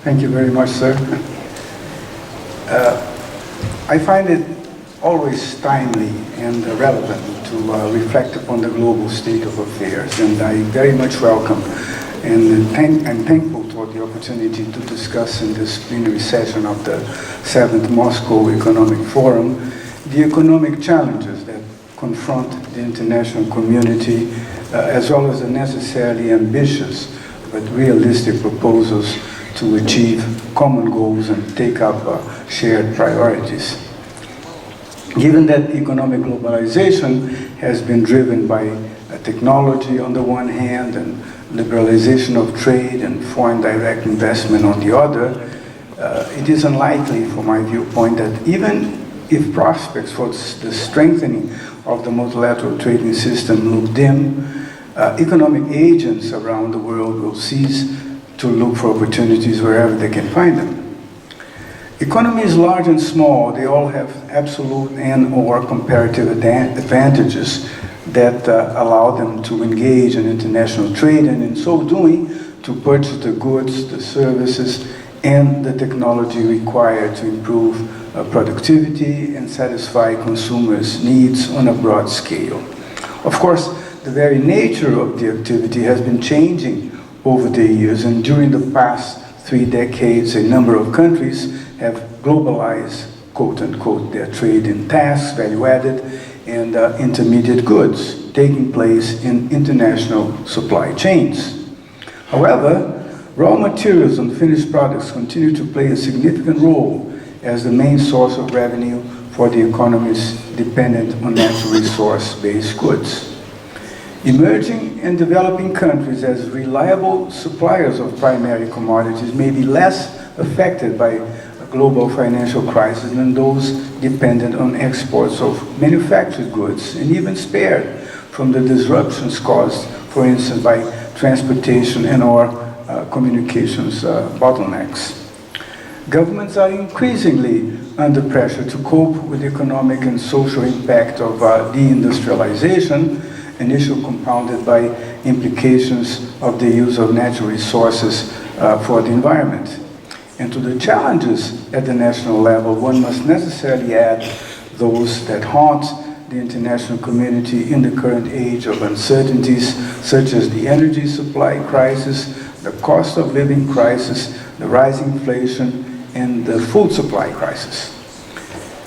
Thank you very much, sir. I find it always timely and relevant to reflect upon the global state of affairs, and I very much welcome and I'm thankful for the opportunity to discuss in this plenary session of the 7th Moscow Economic Forum the economic challenges that confront the international community, as well as the necessarily ambitious but realistic proposals to achieve common goals and take up shared priorities. Given that economic globalization has been driven by technology on the one hand and liberalization of trade and foreign direct investment on the other, it is unlikely, from my viewpoint, that even if prospects for the strengthening of the multilateral trading system look dim, economic agents around the world will cease to look for opportunities wherever they can find them. Economies large and small, they all have absolute and/or comparative advantages that allow them to engage in international trade, and in so doing, to purchase the goods, the services, and the technology required to improve productivity and satisfy consumers' needs on a broad scale. Of course, the very nature of the activity has been changing over the years, and during the past 3 decades, a number of countries have globalized, quote-unquote, their trade in tasks, value-added, and intermediate goods taking place in international supply chains. However, raw materials and finished products continue to play a significant role as the main source of revenue for the economies dependent on natural resource-based goods. Emerging and developing countries as reliable suppliers of primary commodities may be less affected by a global financial crisis than those dependent on exports of manufactured goods, and even spared from the disruptions caused, for instance, by transportation and/or communications bottlenecks. Governments are increasingly under pressure to cope with the economic and social impact of deindustrialization, an issue compounded by implications of the use of natural resources for the environment. And to the challenges at the national level, one must necessarily add those that haunt the international community in the current age of uncertainties, such as the energy supply crisis, the cost of living crisis, the rising inflation, and the food supply crisis.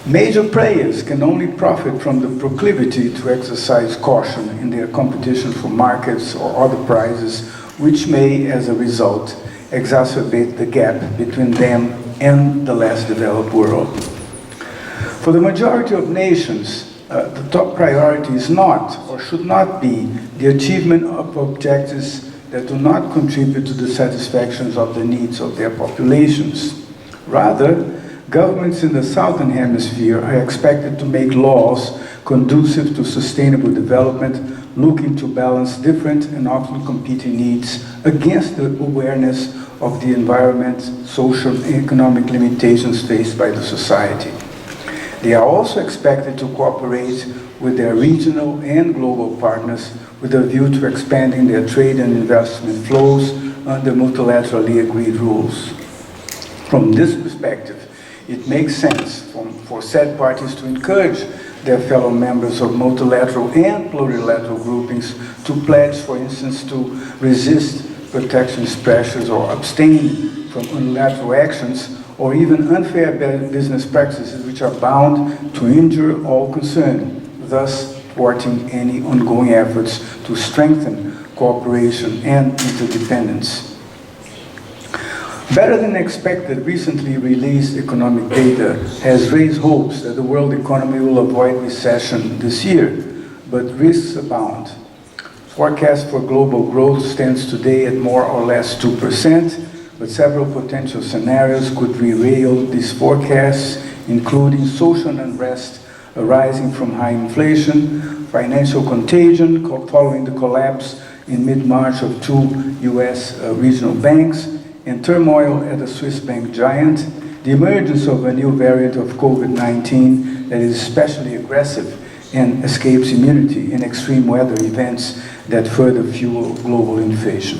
Major players can only profit from the proclivity to exercise caution in their competition for markets or other prizes, which may, as a result, exacerbate the gap between them and the less developed world. For the majority of nations, the top priority is not, or should not be, the achievement of objectives that do not contribute to the satisfactions of the needs of their populations. Rather, governments in the Southern Hemisphere are expected to make laws conducive to sustainable development, looking to balance different and often competing needs against the awareness of the environment, social, and economic limitations faced by the society. They are also expected to cooperate with their regional and global partners with a view to expanding their trade and investment flows under multilaterally agreed rules. From this perspective, it makes sense for said parties to encourage their fellow members of multilateral and plurilateral groupings to pledge, for instance, to resist protectionist pressures or abstain from unilateral actions or even unfair business practices which are bound to injure all concerned, thus thwarting any ongoing efforts to strengthen cooperation and interdependence. Better than expected, recently released economic data has raised hopes that the world economy will avoid recession this year, but risks abound. Forecast for global growth stands today at more or less 2%, but several potential scenarios could derail these forecasts, including social unrest arising from high inflation, financial contagion following the collapse in mid-March of 2 US regional banks, and turmoil at the Swiss bank giant, the emergence of a new variant of COVID-19 that is especially aggressive and escapes immunity, and extreme weather events that further fuel global inflation.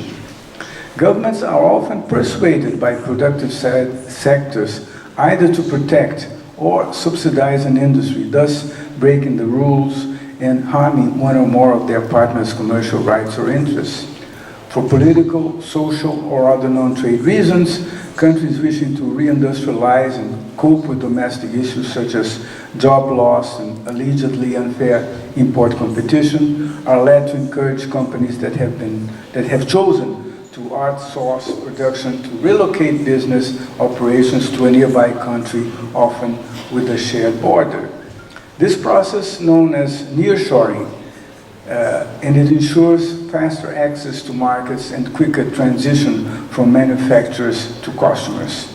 Governments are often persuaded by productive sectors either to protect or subsidize an industry, thus breaking the rules and harming one or more of their partners' commercial rights or interests. For political, social, or other non-trade reasons, countries wishing to reindustrialize and cope with domestic issues such as job loss and allegedly unfair import competition are led to encourage companies that have chosen to outsource production to relocate business operations to a nearby country, often with a shared border. This process, known as nearshoring, and it ensures faster access to markets and quicker transition from manufacturers to customers.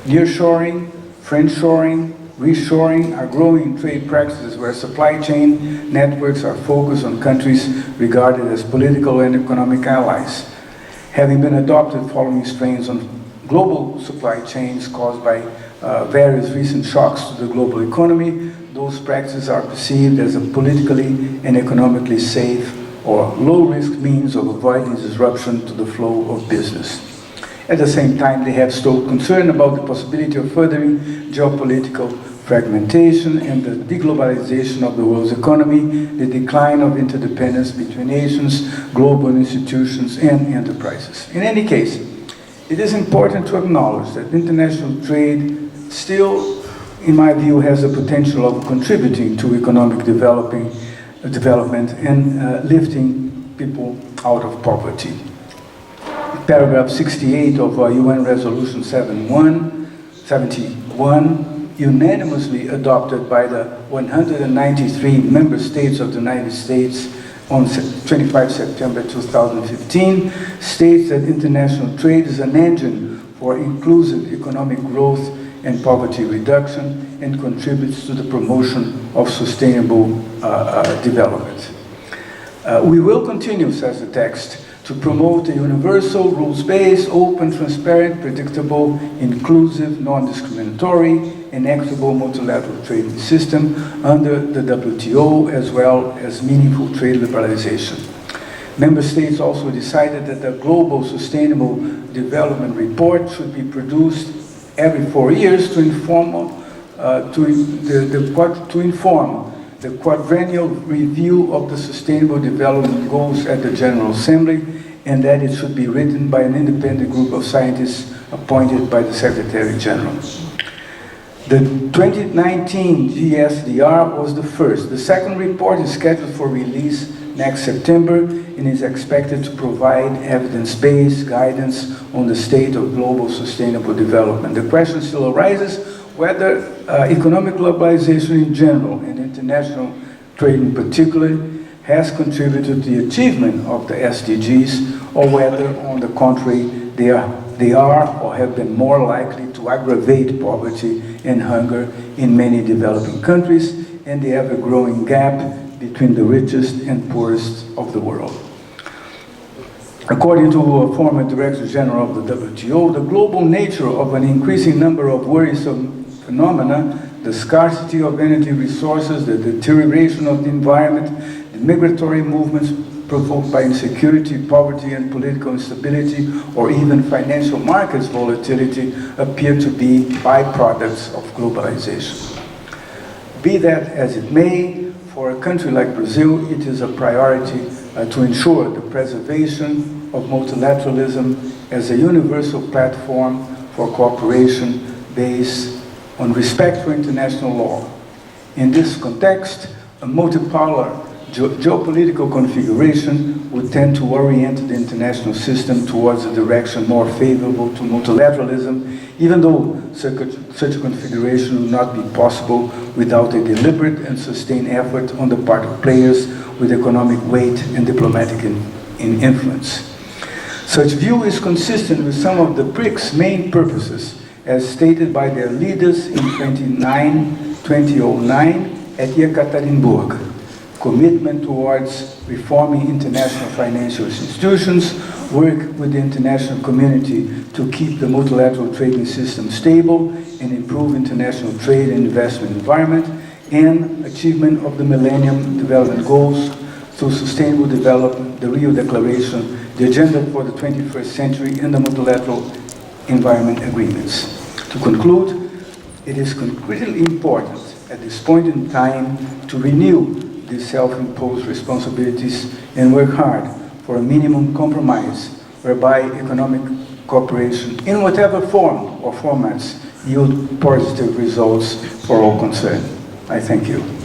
Nearshoring, friendshoring, reshoring are growing trade practices where supply chain networks are focused on countries regarded as political and economic allies. Having been adopted following strains on global supply chains caused by various recent shocks to the global economy, those practices are perceived as a politically and economically safe or low-risk means of avoiding disruption to the flow of business. At the same time, they have stoked concern about the possibility of furthering geopolitical fragmentation and the deglobalization of the world's economy, the decline of interdependence between nations, global institutions, and enterprises. In any case, it is important to acknowledge that international trade still, in my view, has the potential of contributing to economic development and lifting people out of poverty. Paragraph 68 of UN Resolution 71, unanimously adopted by the 193 member states of the United States on 25 September 2015, states that international trade is an engine for inclusive economic growth and poverty reduction and contributes to the promotion of sustainable development. We will continue, says the text, to promote a universal, rules-based, open, transparent, predictable, inclusive, non-discriminatory, and equitable multilateral trading system under the WTO, as well as meaningful trade liberalization. Member states also decided that the Global Sustainable Development Report should be produced every 4 years to inform the quadrennial review of the Sustainable Development Goals at the General Assembly, and that it should be written by an independent group of scientists appointed by the Secretary General. The 2019 GSDR was the first. The second report is scheduled for release next September and is expected to provide evidence-based guidance on the state of global sustainable development. The question still arises whether economic globalization in general and international trade in particular has contributed to the achievement of the SDGs, or whether, on the contrary, they are or have been more likely to aggravate poverty and hunger in many developing countries and the ever-growing gap between the richest and poorest of the world. According to a former Director General of the WTO, the global nature of an increasing number of worrisome phenomena, the scarcity of energy resources, the deterioration of the environment, the migratory movements provoked by insecurity, poverty, and political instability, or even financial markets volatility, appear to be byproducts of globalization. Be that as it may, for a country like Brazil, it is a priority to ensure the preservation of multilateralism as a universal platform for cooperation based on respect for international law. In this context, a multipolar geopolitical configuration would tend to orient the international system towards a direction more favorable to multilateralism, even though such a configuration would not be possible without a deliberate and sustained effort on the part of players with economic weight and diplomatic influence. Such view is consistent with some of the BRICS' main purposes, as stated by their leaders in 2009 at Yekaterinburg. Commitment towards reforming international financial institutions, work with the international community to keep the multilateral trading system stable and improve international trade and investment environment, and achievement of the Millennium Development Goals through sustainable development, the Rio Declaration, the agenda for the 21st century and the multilateral environment agreements. To conclude, it is critically important at this point in time to renew these self-imposed responsibilities and work hard for a minimum compromise whereby economic cooperation in whatever form or formats yield positive results for all concerned. I thank you.